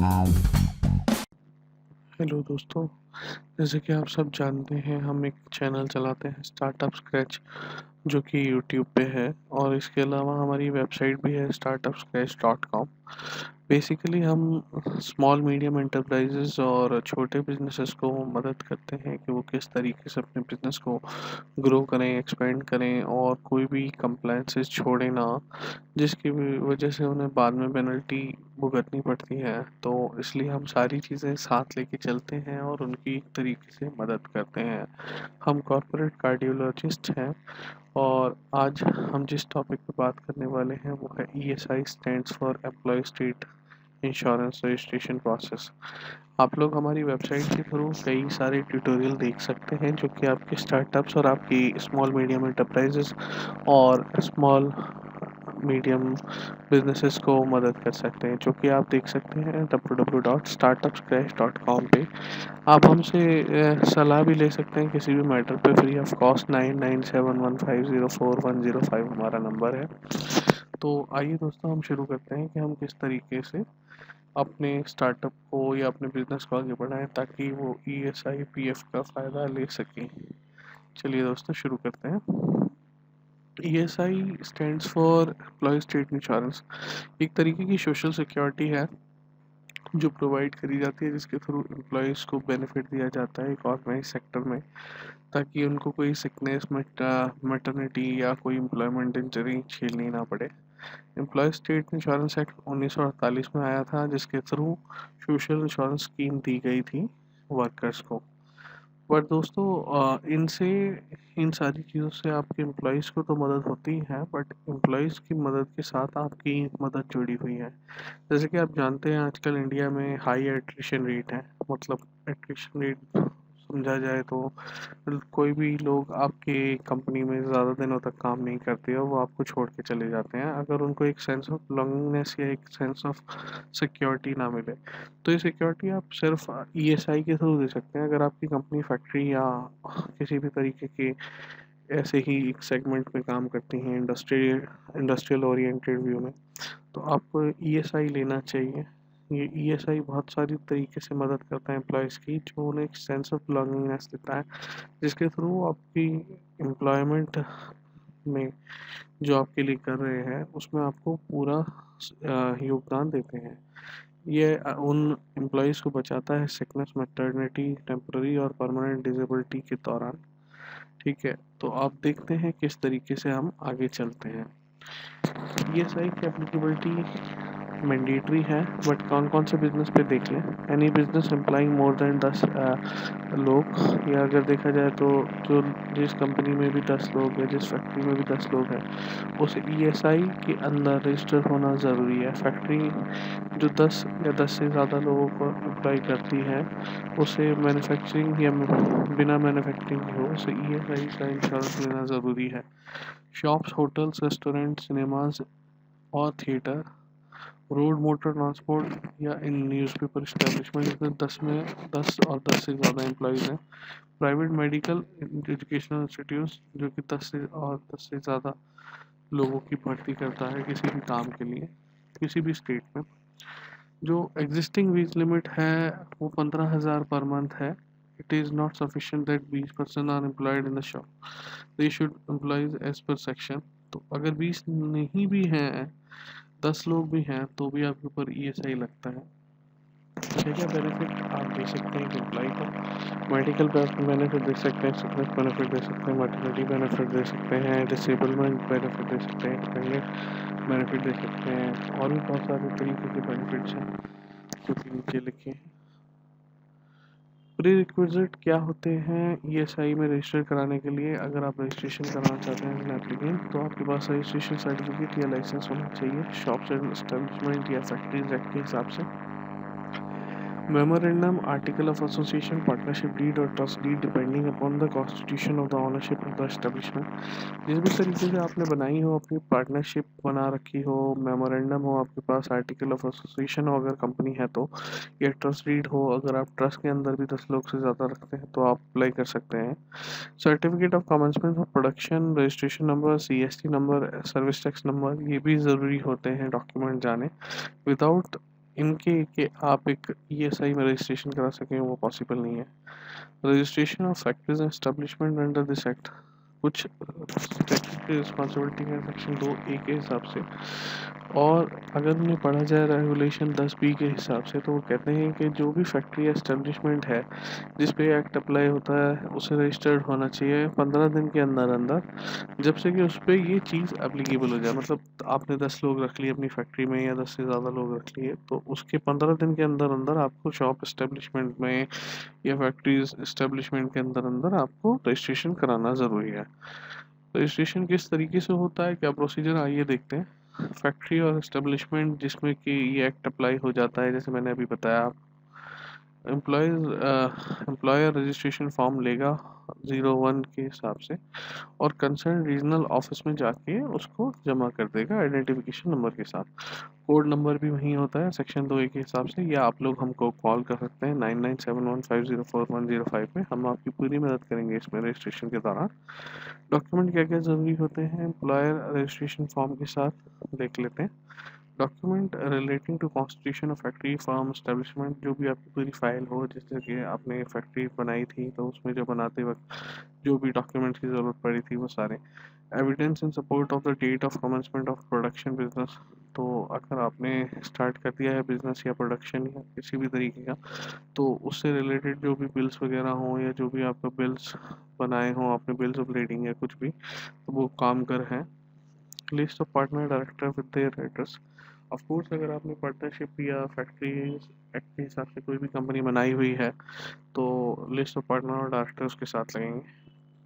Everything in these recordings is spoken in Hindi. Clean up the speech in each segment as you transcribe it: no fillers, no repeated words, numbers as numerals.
हेलो दोस्तों, जैसे कि आप सब जानते हैं हम एक चैनल चलाते हैं स्टार्टअप स्क्रैच जो कि यूट्यूब पे है और इसके अलावा हमारी वेबसाइट भी है startupscratch.com। बेसिकली हम स्मॉल मीडियम एंटरप्राइजेस और छोटे बिजनेसेस को मदद करते हैं कि वो किस तरीके से अपने बिजनेस को ग्रो करें, एक्सपेंड करें और कोई भी कंप्लायंसेस छोड़े ना, जिसकी वजह से उन्हें बाद में पेनल्टी भुगतनी पड़ती है। तो इसलिए हम सारी चीज़ें साथ लेके चलते हैं और उनकी एक तरीके से मदद करते हैं। हम कॉर्पोरेट कार्डियोलॉजिस्ट हैं और आज हम जिस टॉपिक पे बात करने वाले हैं वो है ESI stands for employ state insurance registration process. आप लोग हमारी वेबसाइट के थ्रू कई सारे ट्यूटोरियल देख सकते हैं जो कि आपके स्टार्टअप्स और आपकी स्मॉल मीडियम एंटरप्राइजेस और स्मॉल मीडियम बिजनेसेस को मदद कर सकते हैं, जो कि आप देख सकते हैं www.startupscratch.com पे। आप हमसे सलाह भी ले सकते हैं किसी भी मैटर पे फ्री ऑफ कॉस्ट। 9971504105 हमारा नंबर है। तो आइए दोस्तों, हम शुरू करते हैं कि हम किस तरीके से अपने स्टार्टअप को या अपने बिजनेस को आगे बढ़ाएं ताकि वो ESI PF का फ़ायदा ले सकें। चलिए दोस्तों, शुरू करते हैं। ESI stands for employ state insurance, एक तरीके की सोशल सिक्योरिटी है जो प्रोवाइड करी जाती है, जिसके थ्रू एम्प्लॉयज़ को बेनिफिट दिया जाता है एक ऑर्गेनाइज सेक्टर में, ताकि उनको कोई सिकनेस मैटरनिटी या कोई एम्प्लॉयमेंट इंजरी झेलनी ना पड़े। एम्प्लॉय स्टेट इंश्योरेंस एक्ट 1948 में आया था, जिसके थ्रू सोशल इंश्योरेंस स्कीम दी गई थी वर्कर्स को। बट दोस्तों, इनसे इन सारी चीज़ों से आपके एम्प्लॉयज़ को तो मदद होती है, बट एम्प्लॉयज़ की मदद के साथ आपकी मदद जुड़ी हुई है। जैसे कि आप जानते हैं आजकल इंडिया में हाई एट्रिशन रेट है। मतलब एट्रिशन रेट समझा जाए तो कोई भी लोग आपके कंपनी में ज़्यादा दिनों तक काम नहीं करते और वो आपको छोड़ के चले जाते हैं, अगर उनको एक सेंस ऑफ बिलोंगिंगनेस या एक सेंस ऑफ सिक्योरिटी ना मिले। तो ये सिक्योरिटी आप सिर्फ ESI के थ्रू दे सकते हैं अगर आपकी कंपनी फैक्ट्री या किसी भी तरीके के ऐसे ही एक सेगमेंट में काम करती हैं, इंडस्ट्रियल ओरिएंटेड व्यू में। तो आपको ESI लेना चाहिए। ये ESI बहुत सारी तरीके से मदद करता है एम्प्लॉयज़ की, जो उन्हें एक सेंस ऑफ बिलोंगिंगनेस देता है, जिसके थ्रू आपकी एम्प्लॉयमेंट में जो आपके लिए कर रहे हैं उसमें आपको पूरा योगदान देते हैं। ये उन एम्प्लॉयज़ को बचाता है सिकनेस, मैटरनिटी, टेम्पररी और परमानेंट डिसेबिलिटी के दौरान। ठीक है, तो आप देखते हैं किस तरीके से हम आगे चलते हैं। ESI की एप्लीकेबिलिटी मैंडेटरी है, बट कौन कौन से बिजनेस पे देख लें। Any business employing more than 10 लोग, या अगर देखा जाए तो जो जिस कंपनी में भी 10 लोग हैं, जिस फैक्ट्री में भी 10 लोग हैं, उसे ESI के अंदर रजिस्टर होना ज़रूरी है। फैक्ट्री जो 10 या 10 से ज़्यादा लोगों को एम्प्लॉय करती है, उसे मैन्युफैक्चरिंग या बिना मैन्युफैक्चरिंग हो, उसे ESI का इंश्योरेंस लेना ज़रूरी है। शॉप्स, होटल्स, रेस्टोरेंट, सिनेमाज और थिएटर, रोड मोटर ट्रांसपोर्ट या इन न्यूज़पेपर इस्टेब्लिशमेंट जिसमें 10 और 10 से ज़्यादा एम्प्लॉयज़ हैं। प्राइवेट मेडिकल एजुकेशनल इंस्टीट्यूट्स जो कि 10 से ज़्यादा लोगों की भर्ती करता है किसी भी काम के लिए किसी भी स्टेट में। जो एग्जिस्टिंग वेज लिमिट है वो 15,000 पर मंथ है। It is not sufficient that 20% are employed in the shop, they should employees as per section. तो अगर 20 नहीं भी हैं, 10 लोग भी हैं, तो भी आपके ऊपर ESI लगता है। क्या क्या बेनिफिट आप दे सकते हैं एक एम्प्लॉय को। मेडिकल बेनिफिट दे सकते हैं, सिकनेस बेनिफिट दे सकते हैं, मैटरनिटी बेनिफिट दे सकते हैं, डिसेबलमेंट बेनिफिट दे सकते हैं, एक्सटेंडेड बेनिफिट दे सकते हैं, और भी बहुत सारे तरीके के बेनिफिट्स हैं जो कि नीचे लिखे हैं। प्री रिक्विजिट क्या होते हैं ESI में रजिस्टर कराने के लिए। अगर आप रजिस्ट्रेशन कराना चाहते हैं एज एप्लीकेंट, तो आपके पास रजिस्ट्रेशन सर्टिफिकेट या लाइसेंस होना चाहिए शॉप्स एंड एस्टेब्लिशमेंट या फैक्ट्रीज एक्ट के हिसाब से। Memorandum, article of association, partnership deed और trust deed depending upon the constitution of the ownership of the establishment. जिस भी तरीके से आपने बनाई हो, अपनी पार्टनरशिप बना रखी हो, मेमोरेंडम हो आपके पास, आर्टिकल ऑफ एसोसिएशन हो अगर कंपनी है तो, या ट्रस्ट डीड हो, अगर आप ट्रस्ट के अंदर भी 10 लोग से ज़्यादा रखते हैं तो आप अप्लाई कर सकते हैं। Certificate of commencement of production, registration number, CST number, service tax number, ये भी ज़रूरी होते हैं डॉक्यूमेंट जाने। विदाउट इनके कि आप एक ईएसआई में रजिस्ट्रेशन करा सकें वो पॉसिबल नहीं है। Registration of factories and establishment under this act कुछ स्टैट्यूटरी रिस्पॉन्सिबिलिटी है सेक्शन 2A के हिसाब से, और अगर उन्हें पढ़ा जाए रेगुलेशन 10B के हिसाब से तो वो कहते हैं कि जो भी फैक्ट्री या एस्टेब्लिशमेंट है जिस पे एक्ट अप्लाई होता है उसे रजिस्टर्ड होना चाहिए 15 दिन के अंदर अंदर, जब से कि उस पर ये चीज़ एप्लीकेबल हो जाए। मतलब आपने 10 लोग रख लिए अपनी फैक्ट्री में या 10 से ज़्यादा लोग रख लिए, तो उसके 15 दिन के अंदर अंदर आपको शॉप एस्टेब्लिशमेंट में या फैक्ट्रीज एस्टेब्लिशमेंट के अंदर अंदर आपको रजिस्ट्रेशन कराना ज़रूरी है। रजिस्ट्रेशन किस तरीके से होता है, क्या प्रोसीजर, आइए देखते हैं। फैक्ट्री और एस्टेब्लिशमेंट जिसमें कि ये एक्ट अप्लाई हो जाता है, जैसे मैंने अभी बताया, एम्प्लॉयर रजिस्ट्रेशन फॉर्म लेगा 01 के हिसाब से और कंसर्न रीजनल ऑफिस में जाके उसको जमा कर देगा आइडेंटिफिकेशन नंबर के साथ। कोड नंबर भी वहीं होता है सेक्शन 2A के हिसाब से, या आप लोग हमको कॉल कर सकते हैं 9971504105 पे, हम आपकी पूरी मदद करेंगे इसमें रजिस्ट्रेशन के दौरान। डॉक्यूमेंट क्या क्या ज़रूरी होते हैं एम्प्लॉयर रजिस्ट्रेशन फॉर्म के साथ, देख लेते हैं। Document relating to constitution of factory farm establishment, जो भी आपकी पूरी फाइल हो, जैसे कि आपने फैक्ट्री बनाई थी तो उसमें जो बनाते वक्त जो भी डॉक्यूमेंट्स की ज़रूरत पड़ी थी वो सारे। Evidence in support of the date of commencement of production business, तो अगर आपने स्टार्ट कर दिया है बिजनेस या प्रोडक्शन या किसी भी तरीके का, तो उससे रिलेटेड जो भी बिल्स वगैरह हों या जो भी आपका बिल्स बनाए हों आपने, बिल्स ऑफ लीडिंग या कुछ भी, तो वो काम कर है। List of partner director with their address, of course अगर आपने पार्टनरशिप या फैक्ट्री एक्ट के हिसाब से कोई भी कंपनी बनाई हुई है तो लिस्ट ऑफ पार्टनर और डायरेक्टर उसके साथ लगेंगे।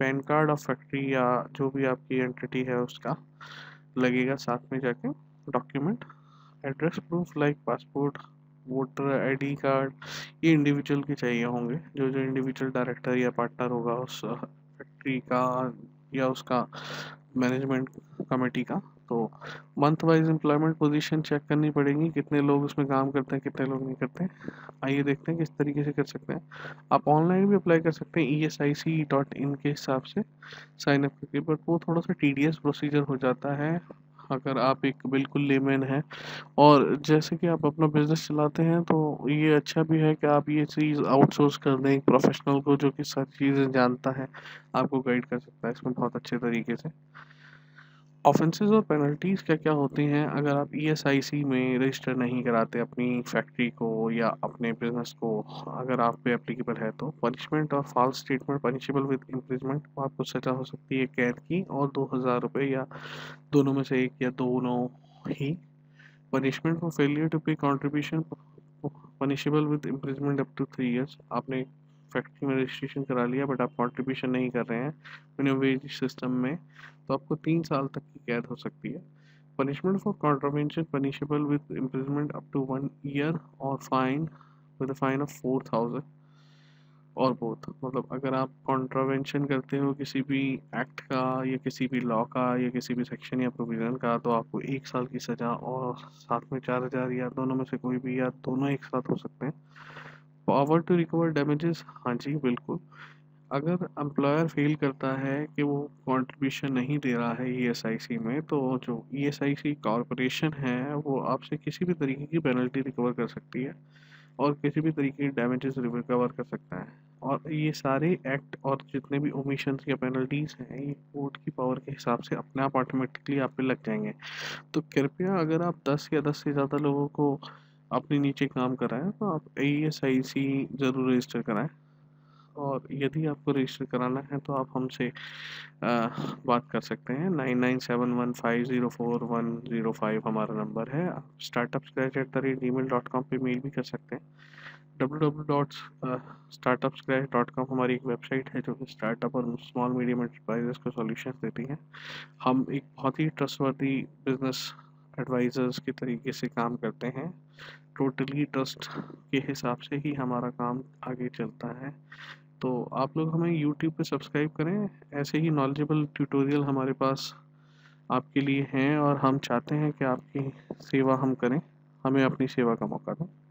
पैन कार्ड ऑफ फैक्ट्री या जो भी आपकी एंटिटी है उसका लगेगा साथ में जाके। Document address proof like passport, voter ID card, ये इंडिविजुअल के चाहिए होंगे, जो जो इंडिविजुअल डायरेक्टर या पार्टनर होगा उस फैक्ट्री का या उसका मैनेजमेंट कमेटी का। तो month wise employment position check करनी पड़ेगी, कितने लोग उसमें काम करते हैं कितने लोग नहीं करते हैं। आइए देखते हैं किस तरीके से कर सकते हैं। आप ऑनलाइन भी अप्लाई कर सकते हैं ESIC.in के हिसाब से साइन अप करके, बट वो थोड़ा सा टीडियस प्रोसीजर हो जाता है अगर आप एक बिल्कुल लेमैन हैं। और जैसे कि आप अपना बिजनेस चलाते हैं तो ये अच्छा भी है कि आप ये चीज़ आउटसोर्स कर दें एक प्रोफेशनल को जो कि सारी चीज़ें जानता है, आपको गाइड कर सकता है इसमें बहुत अच्छे तरीके से। ऑफेंसेस और पेनल्टीज़ क्या क्या होती हैं अगर आप ESIC में रजिस्टर नहीं कराते अपनी फैक्ट्री को या अपने बिजनेस को, अगर आप पे एप्लीकेबल है तो। पनिशमेंट और false statement punishable with imprisonment, आपको सज़ा हो सकती है कैद की और 2000 रुपये, या दोनों में से एक या दोनों ही। Punishment for failure to pay contribution punishable with imprisonment up to 3 years, आपने फैक्ट्री में रजिस्ट्रेशन करा लिया बट आप कंट्रीब्यूशन नहीं कर रहे हैं मिनिमम वेज सिस्टम में, तो आपको 3 साल तक की कैद हो सकती है। Punishment for contravention punishable with imprisonment up to 1 year और फाइन विद फाइन ऑफ 4000 और बोथ। मतलब अगर आप कॉन्ट्रावेंशन करते हो किसी भी एक्ट का या किसी भी लॉ का या किसी भी सेक्शन या प्रोविज़न का, तो आपको 1 साल की सज़ा और साथ में 4000, या दोनों में से कोई भी या दोनों एक साथ हो सकते हैं। पावर टू रिकवर डैमेजेस, हाँ जी बिल्कुल। अगर एम्प्लॉयर फ़ील करता है कि वो कंट्रीब्यूशन नहीं दे रहा है ESIC में, तो जो ESIC कॉर्पोरेशन है वो आपसे किसी भी तरीके की पेनल्टी रिकवर कर सकती है और किसी भी तरीके की डैमेजेस रिकवर कर सकता है। और ये सारे एक्ट और जितने भी ओमिशंस या पेनल्टीज़ हैं ये कोर्ट की पावर के हिसाब से अपने आप ऑटोमेटिकली आप पे लग जाएंगे। तो कृपया अगर आप 10 या 10 से ज़्यादा लोगों को अपने नीचे काम कराएं तो आप ESIC ज़रूर रजिस्टर कराएं। और यदि आपको रजिस्टर कराना है तो आप हमसे बात कर सकते हैं। 9971504105 हमारा नंबर है। आप startupscratch@gmail.com पे मेल भी कर सकते हैं। www.startupscratch.com हमारी एक वेबसाइट है जो कि स्टार्टअप और स्मॉल मीडियम एंटरप्राइजेस को सॉल्यूशंस देती है। हम एक बहुत ही ट्रस्टवर्दी बिजनेस एडवाइजर्स के तरीके से काम करते हैं। टोटली ट्रस्ट के हिसाब से ही हमारा काम आगे चलता है। तो आप लोग हमें यूट्यूब पे सब्सक्राइब करें, ऐसे ही नॉलेजेबल ट्यूटोरियल हमारे पास आपके लिए हैं और हम चाहते हैं कि आपकी सेवा हम करें, हमें अपनी सेवा का मौका दें।